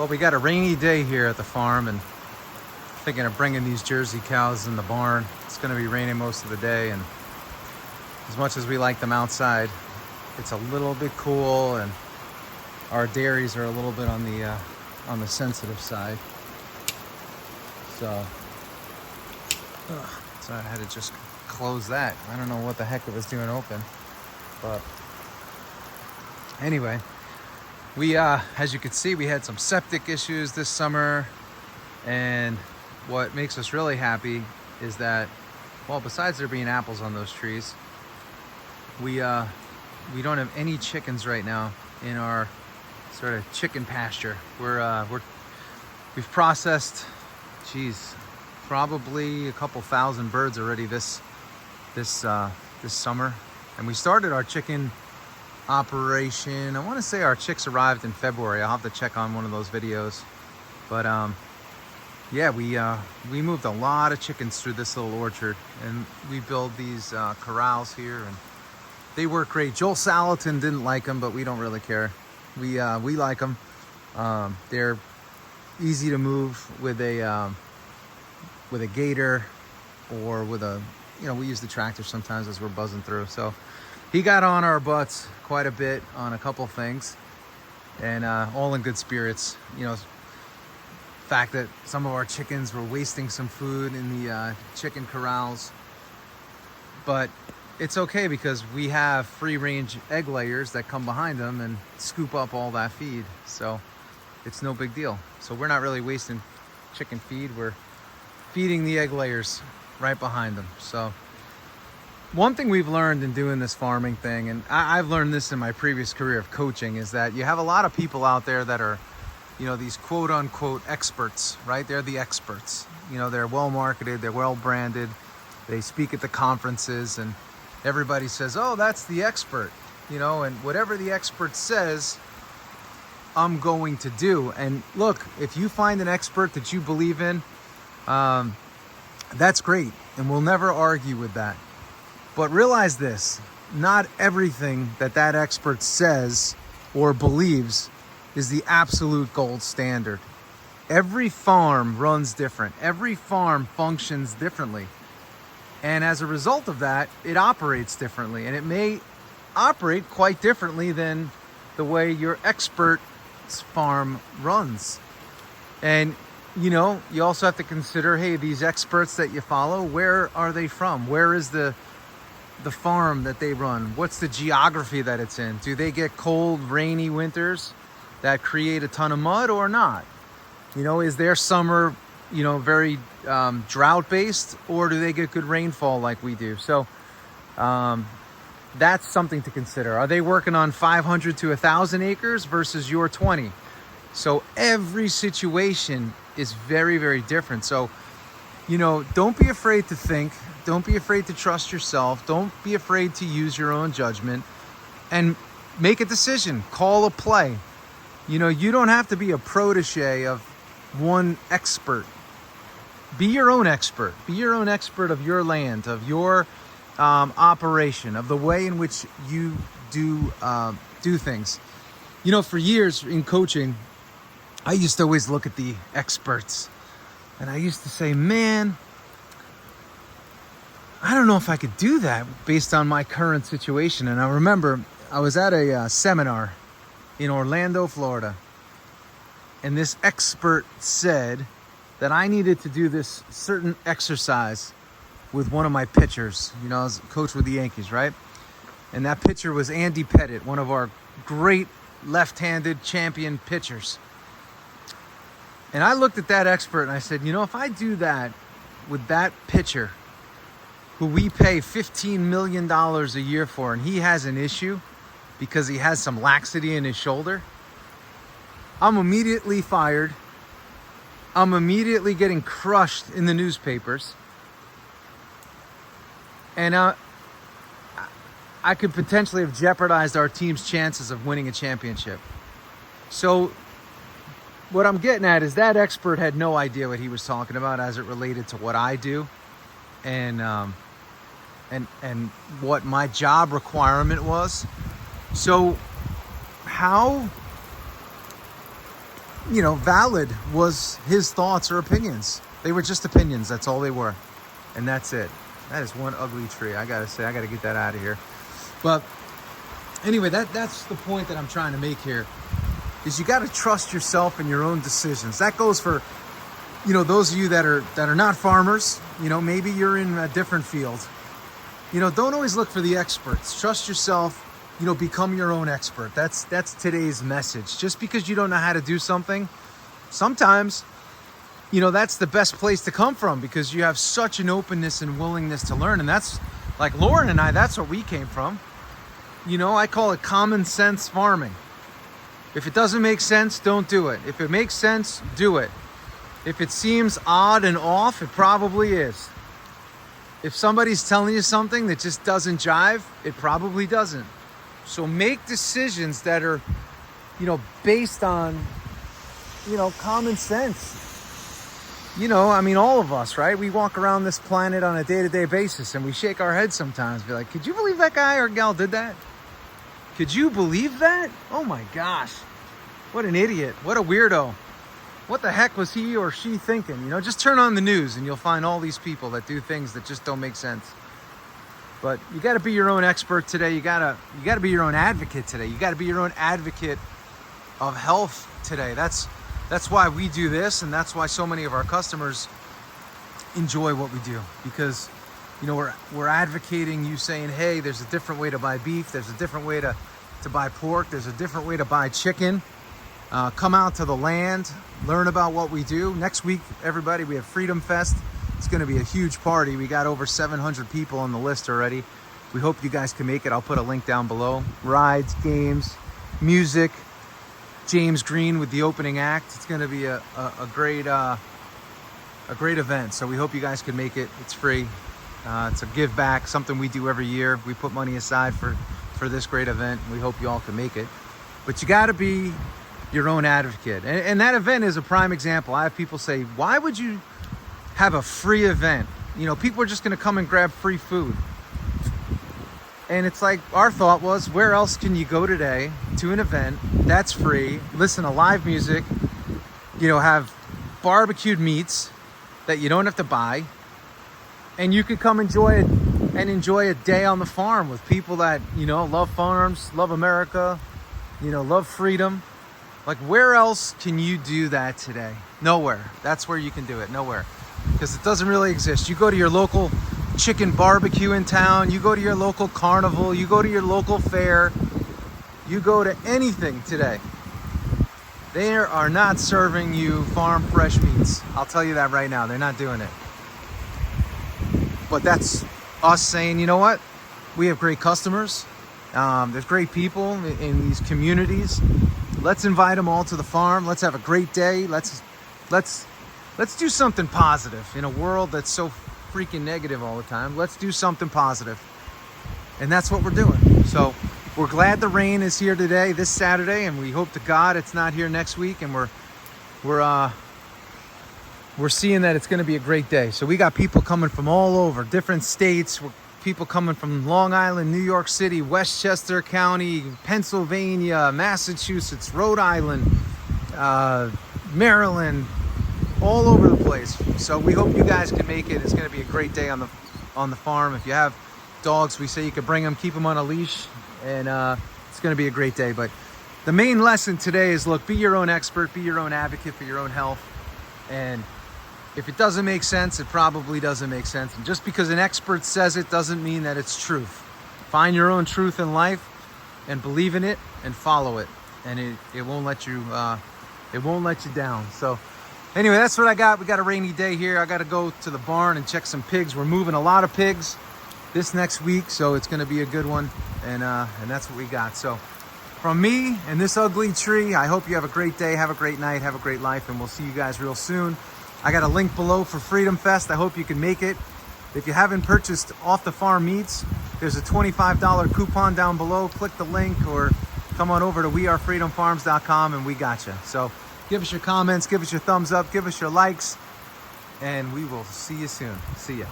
Well, we got a rainy day here at the farm, and thinking of bringing these Jersey cows in the barn. It's going to be raining most of the day, and as much as we like them outside, it's a little bit cool, and our dairies are a little bit on the sensitive side. So I had to just close that. I don't know what the heck it was doing open, but anyway, we as you can see, we had some septic issues this summer, and what makes us really happy is that, well, besides there being apples on those trees, we don't have any chickens right now in our sort of chicken pasture. We've processed, geez, probably a couple thousand birds already this summer, and we started our chicken operation. I want to say our chicks arrived in February. I'll have to check on one of those videos, but yeah, we moved a lot of chickens through this little orchard, and we build these corrals here, and they work great. 𝐲𝐫𝐿 didn't like them, but we don't really care. We like them. They're easy to move with a gator, or with a, we use the tractor sometimes as we're buzzing through. So he got on our butts quite a bit on a couple things, and all in good spirits. Fact that some of our chickens were wasting some food in the chicken corrals, but it's okay because we have free-range egg layers that come behind them and scoop up all that feed, so it's no big deal. So we're not really wasting chicken feed, we're feeding the egg layers right behind them. So one thing we've learned in doing this farming thing, and I've learned this in my previous career of coaching, is that you have a lot of people out there that are, these quote-unquote experts, right? They're the experts. They're well-marketed, they're well-branded, they speak at the conferences, and everybody says, oh, that's the expert, and whatever the expert says, I'm going to do. And look, if you find an expert that you believe in, that's great, and we'll never argue with that. But realize this, not everything that expert says or believes is the absolute gold standard. Every farm runs different. Every farm functions differently. And as a result of that, it operates differently. And it may operate quite differently than the way your expert's farm runs. And, you also have to consider, hey, these experts that you follow, where are they from? Where is the farm that they run? What's the geography that it's in? Do they get cold, rainy winters that create a ton of mud or not? Is their summer, very drought-based, or do they get good rainfall like we do? So that's something to consider. Are they working on 500 to 1,000 acres versus your 20? So every situation is very, very different. So, don't be afraid to think. Don't be afraid to trust yourself. Don't be afraid to use your own judgment and make a decision. Call a play. You don't have to be a protege of one expert. Be your own expert. Be your own expert of your land, of your operation, of the way in which you do things. For years in coaching, I used to always look at the experts, and I used to say, man, I don't know if I could do that based on my current situation. And I remember I was at a seminar in Orlando, Florida, and this expert said that I needed to do this certain exercise with one of my pitchers. I was a coach with the Yankees, right? And that pitcher was Andy Pettitte, one of our great left-handed champion pitchers. And I looked at that expert and I said, if I do that with that pitcher, who we pay $15 million a year for, and he has an issue because he has some laxity in his shoulder, I'm immediately fired. I'm immediately getting crushed in the newspapers. And I could potentially have jeopardized our team's chances of winning a championship. So what I'm getting at is that expert had no idea what he was talking about as it related to what I do, and what my job requirement was. So how valid was his thoughts or opinions. They were just opinions. That's all they were. And that's it. That is one ugly tree. I gotta say, I gotta get that out of here. But anyway, that's the point that I'm trying to make here, is you gotta trust yourself and your own decisions. That goes for, those of you that are not farmers. Maybe you're in a different field. Don't always look for the experts. Trust yourself. Become your own expert. That's today's message. Just because you don't know how to do something, sometimes, that's the best place to come from, because you have such an openness and willingness to learn. And that's like Lauren and I, that's what we came from. I call it common sense farming. If it doesn't make sense, don't do it. If it makes sense, do it. If it seems odd and off, it probably is. If somebody's telling you something that just doesn't jive, it probably doesn't. So make decisions that are, based on, common sense. All of us, right? We walk around this planet on a day-to-day basis and we shake our heads sometimes. Be like, could you believe that guy or gal did that? Could you believe that? Oh my gosh. What an idiot. What a weirdo. What the heck was he or she thinking? Just turn on the news and you'll find all these people that do things that just don't make sense. But you got to be your own expert today. You got to be your own advocate today. You got to be your own advocate of health today. That's why we do this, and that's why so many of our customers enjoy what we do, because we're advocating, you saying, hey, there's a different way to buy beef, there's a different way to buy pork, there's a different way to buy chicken. Come out to the land, learn about what we do. Next week, everybody, we have Freedom Fest. It's going to be a huge party. We got over 700 people on the list already. We hope you guys can make it. I'll put a link down below. Rides, games, music, James Greene with the opening act. It's going to be a great event. So we hope you guys can make it. It's free. It's a give back, something we do every year. We put money aside for this great event. We hope you all can make it. But you got to be your own advocate. And that event is a prime example. I have people say, why would you have a free event? People are just going to come and grab free food. And it's like, our thought was, where else can you go today to an event that's free, listen to live music, have barbecued meats that you don't have to buy, and you could come enjoy a day on the farm with people that, love farms, love America, love freedom. Like, where else can you do that today? Nowhere. That's where you can do it. Nowhere. Because it doesn't really exist. You go to your local chicken barbecue in town, you go to your local carnival, you go to your local fair, you go to anything today, they are not serving you farm fresh meats. I'll tell you that right now. They're not doing it. But that's us saying, you know what? We have great customers. There's great people in these communities. Let's invite them all to the farm. Let's have a great day. Let's do something positive in a world that's so freaking negative all the time. Let's do something positive. And that's what we're doing. So we're glad the rain is here today, this Saturday, and we hope to God it's not here next week. And we're seeing that it's going to be a great day. So we got people coming from all over, different states. People coming from Long Island, New York City, Westchester County, Pennsylvania, Massachusetts, Rhode Island, Maryland, all over the place. So we hope you guys can make it. It's going to be a great day on the farm. If you have dogs, we say you can bring them, keep them on a leash, and it's going to be a great day. But the main lesson today is, look, be your own expert, be your own advocate for your own health. And if it doesn't make sense, it probably doesn't make sense. And just because an expert says it doesn't mean that it's truth. Find your own truth in life and believe in it and follow it. And it won't let you down. So anyway, that's what I got. We got a rainy day here. I got to go to the barn and check some pigs. We're moving a lot of pigs this next week, so it's going to be a good one. And that's what we got. So from me and this ugly tree, I hope you have a great day, have a great night, have a great life, and we'll see you guys real soon. I got a link below for Freedom Fest. I hope you can make it. If you haven't purchased off the farm meats, there's a $25 coupon down below. Click the link or come on over to wearefreedomfarms.com and we got you. So give us your comments, give us your thumbs up, give us your likes, and we will see you soon. See ya.